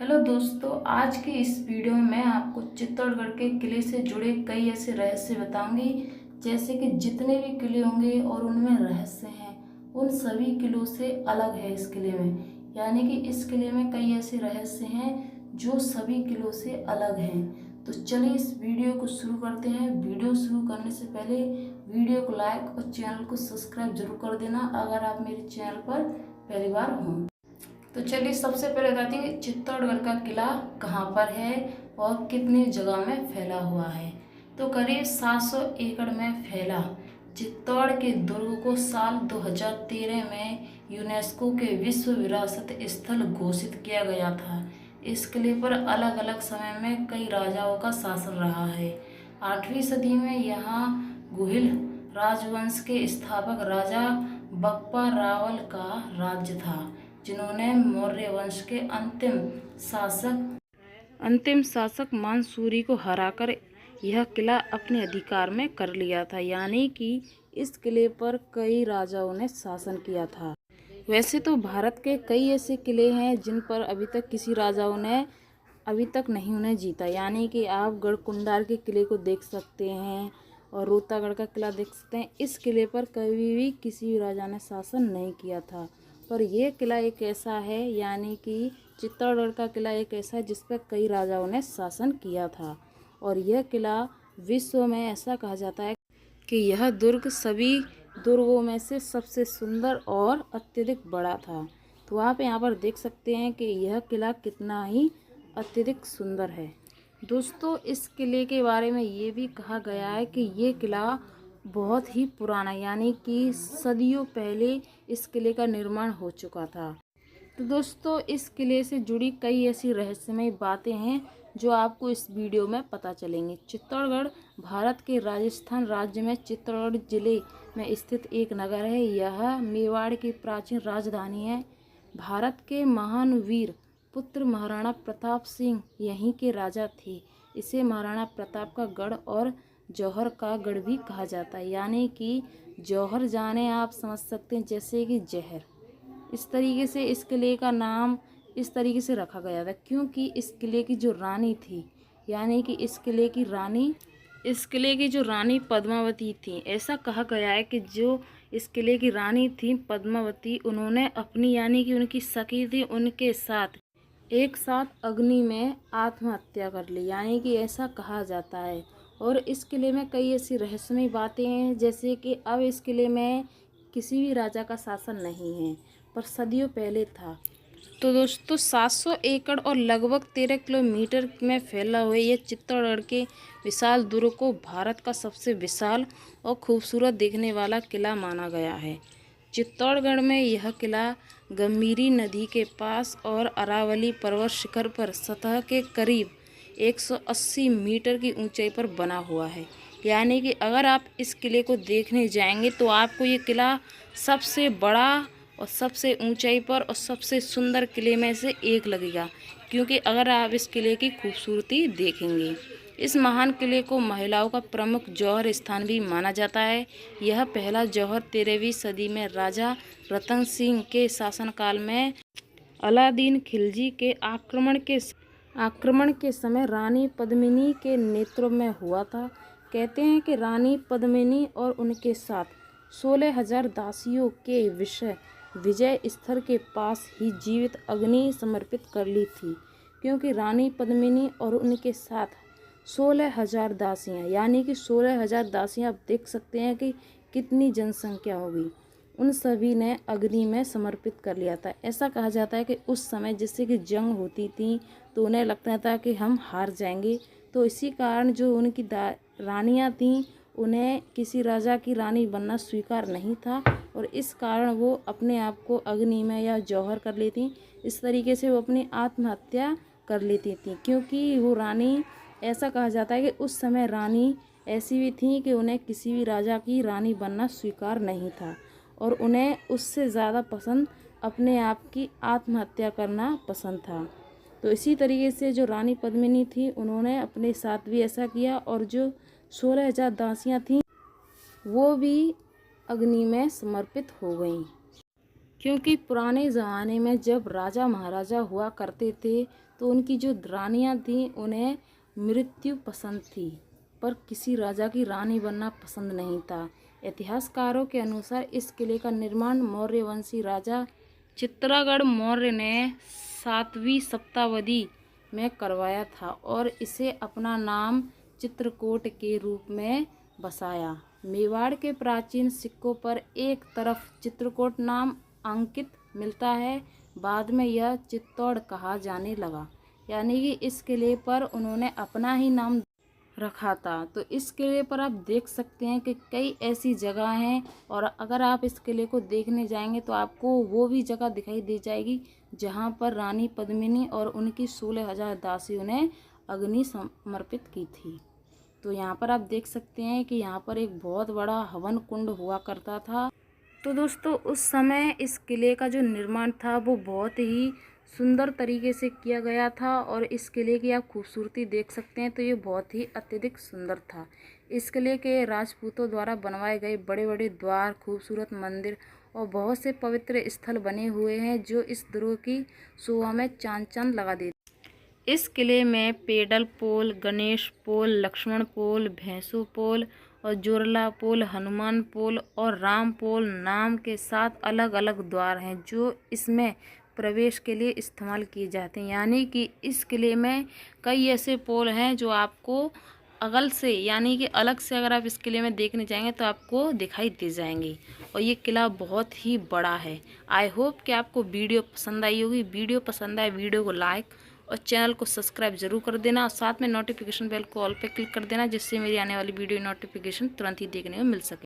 Hello दोस्तों, आज की इस वीडियो में मैं आपको चित्तौड़गढ़ के किले से जुड़े कई ऐसे रहस्य बताऊंगी। जैसे कि जितने भी किले होंगे और उनमें रहस्य हैं, उन सभी किलों से अलग है इस किले में। यानी कि इस किले में कई ऐसे रहस्य हैं जो सभी किलों से अलग हैं। तो चलिए इस वीडियो को शुरू करते हैं। वीडियो शुरू करने से पहले वीडियो को लाइक और चैनल को सब्सक्राइब जरूर कर देना अगर आप मेरे चैनल पर पहली बार हों। तो चलिए सबसे पहले बताते हैं चित्तौड़गढ़ का किला कहाँ पर है और कितनी जगह में फैला हुआ है। तो करीब 700 एकड़ में फैला चित्तौड़ के दुर्ग को साल 2013 में यूनेस्को के विश्व विरासत स्थल घोषित किया गया था। इस किले पर अलग अलग समय में कई राजाओं का शासन रहा है। 8वीं सदी में यहाँ गुहिल राजवंश के स्थापक राजा बप्पा रावल का राज्य था, जिन्होंने मौर्य वंश के अंतिम शासक मंसूरी को हराकर यह किला अपने अधिकार में कर लिया था। यानी कि इस किले पर कई राजाओं ने शासन किया था। वैसे तो भारत के कई ऐसे किले हैं जिन पर अभी तक किसी राजाओं ने अभी तक नहीं उन्हें जीता। यानी कि आप गढ़कुंडार के किले को देख सकते हैं और रोहतागढ़ का किला देख सकते हैं। इस किले पर कभी भी किसी भी राजा ने शासन नहीं किया था। पर यह किला एक ऐसा है, यानी कि चित्तौड़गढ़ का किला एक ऐसा है जिस पर कई राजाओं ने शासन किया था। और यह किला विश्व में ऐसा कहा जाता है कि यह दुर्ग सभी दुर्गों में से सबसे सुंदर और अत्यधिक बड़ा था। तो आप यहाँ पर देख सकते हैं कि यह किला कितना ही अत्यधिक सुंदर है। दोस्तों, इस किले के बारे में ये भी कहा गया है कि ये किला बहुत ही पुराना, यानी कि सदियों पहले इस किले का निर्माण हो चुका था। तो दोस्तों, इस किले से जुड़ी कई ऐसी रहस्यमय बातें हैं जो आपको इस वीडियो में पता चलेंगी। चित्तौड़गढ़ भारत के राजस्थान राज्य में चित्तौड़गढ़ जिले में स्थित एक नगर है। यह मेवाड़ की प्राचीन राजधानी है। भारत के महान वीर पुत्र महाराणा प्रताप सिंह यहीं के राजा थे। इसे महाराणा प्रताप का गढ़ और जौहर का गढ़ भी कहा जाता है। यानी कि जौहर जाने आप समझ सकते हैं जैसे कि जहर। इस तरीके से इस किले का नाम इस तरीके से रखा गया था क्योंकि इस किले की जो रानी थी, यानी कि इस किले की जो रानी पद्मावती थी। ऐसा कहा गया है कि जो इस किले की रानी थी पद्मावती, उन्होंने अपनी, यानी कि उनकी सखी थी, उनके साथ एक साथ अग्नि में आत्महत्या कर ली। यानी कि ऐसा कहा जाता है। और इस किले में कई ऐसी रहस्यमय बातें हैं, जैसे कि अब इस किले में किसी भी राजा का शासन नहीं है, पर सदियों पहले था। तो दोस्तों, 700 एकड़ और लगभग 13 किलोमीटर में फैला हुआ ये चित्तौड़गढ़ के विशाल दुर्ग को भारत का सबसे विशाल और खूबसूरत देखने वाला किला माना गया है। चित्तौड़गढ़ में यह किला गंभीरी नदी के पास और अरावली पर्वत शिखर पर सतह के करीब 180 मीटर की ऊंचाई पर बना हुआ है। यानी कि अगर आप इस किले को देखने जाएंगे तो आपको ये किला सबसे बड़ा और सबसे ऊंचाई पर और सबसे सुंदर किले में से एक लगेगा, क्योंकि अगर आप इस किले की खूबसूरती देखेंगे। इस महान किले को महिलाओं का प्रमुख जौहर स्थान भी माना जाता है। यह पहला जौहर 13वीं सदी में राजा रतन सिंह के शासनकाल में अलादीन खिलजी के आक्रमण के समय रानी पद्मिनी के नेतृत्व में हुआ था। कहते हैं कि रानी पद्मिनी और उनके साथ 16,000 दासियों के विजय स्थल के पास ही जीवित अग्नि समर्पित कर ली थी, क्योंकि रानी पद्मिनी और उनके साथ 16,000 दासियाँ, यानी कि 16,000 दासियाँ, आप देख सकते हैं कि कितनी जनसंख्या होगी। उन सभी ने अग्नि में समर्पित कर लिया था। ऐसा कहा जाता है कि उस समय जिससे कि जंग होती थी तो उन्हें लगता था कि हम हार जाएंगे, तो इसी कारण जो उनकी रानियाँ थीं उन्हें किसी राजा की रानी बनना स्वीकार नहीं था, और इस कारण वो अपने आप को अग्नि में या जौहर कर लेती। इस तरीके से वो अपनी आत्महत्या कर लेती थी, क्योंकि वो रानी, ऐसा कहा जाता है कि उस समय रानी ऐसी भी थी कि उन्हें किसी भी राजा की रानी बनना स्वीकार नहीं था, और उन्हें उससे ज़्यादा पसंद अपने आप की आत्महत्या करना पसंद था। तो इसी तरीके से जो रानी पद्मिनी थी उन्होंने अपने साथ भी ऐसा किया, और जो 16,000 दासियाँ थीं वो भी अग्नि में समर्पित हो गईं। क्योंकि पुराने ज़माने में जब राजा महाराजा हुआ करते थे तो उनकी जो रानियां थीं उन्हें मृत्यु पसंद थी, पर किसी राजा की रानी बनना पसंद नहीं था। इतिहासकारों के अनुसार इस किले का निर्माण मौर्य वंशी राजा चित्रगढ़ मौर्य ने 7वीं शताब्दी में करवाया था और इसे अपना नाम चित्रकूट के रूप में बसाया। मेवाड़ के प्राचीन सिक्कों पर एक तरफ चित्रकूट नाम अंकित मिलता है, बाद में यह चित्तौड़ कहा जाने लगा, यानी कि इस किले पर उन्होंने अपना ही नाम रखा था। तो इस किले पर आप देख सकते हैं कि कई ऐसी जगह हैं और अगर आप इस किले को देखने जाएंगे तो आपको वो भी जगह दिखाई दे जाएगी जहां पर रानी पद्मिनी और उनकी 16,000 दासियों ने अग्नि समर्पित की थी। तो यहाँ पर आप देख सकते हैं कि यहाँ पर एक बहुत बड़ा हवन कुंड हुआ करता था। तो दोस्तों उस समय इस किले का जो निर्माण था वो बहुत ही सुंदर तरीके से किया गया था और इस किले की आप खूबसूरती देख सकते हैं तो ये बहुत ही अत्यधिक सुंदर था। इस किले के राजपूतों द्वारा बनवाए गए बड़े बड़े द्वार, खूबसूरत मंदिर और बहुत से पवित्र स्थल बने हुए हैं जो इस दुर्ग की शोभा में चांद चांद लगा देते। इस किले में पेडल पोल, गणेश पोल, लक्ष्मण पोल, भैंसू पोल और जोरला पोल, हनुमान पोल और राम पोल नाम के 7 अलग अलग द्वार हैं जो इसमें प्रवेश के लिए इस्तेमाल किए जाते हैं। यानी कि इस किले में कई ऐसे पोल हैं जो आपको अगल से यानी कि अलग से अगर आप इस किले में देखने जाएंगे तो आपको दिखाई दे जाएंगे और ये किला बहुत ही बड़ा है। आई होप कि आपको वीडियो पसंद आई होगी। वीडियो पसंद आए वीडियो को लाइक और चैनल को सब्सक्राइब जरूर कर देना और साथ में नोटिफिकेशन बेल को ऑल पे क्लिक कर देना जिससे मेरी आने वाली वीडियो नोटिफिकेशन तुरंत ही देखने को मिल सके।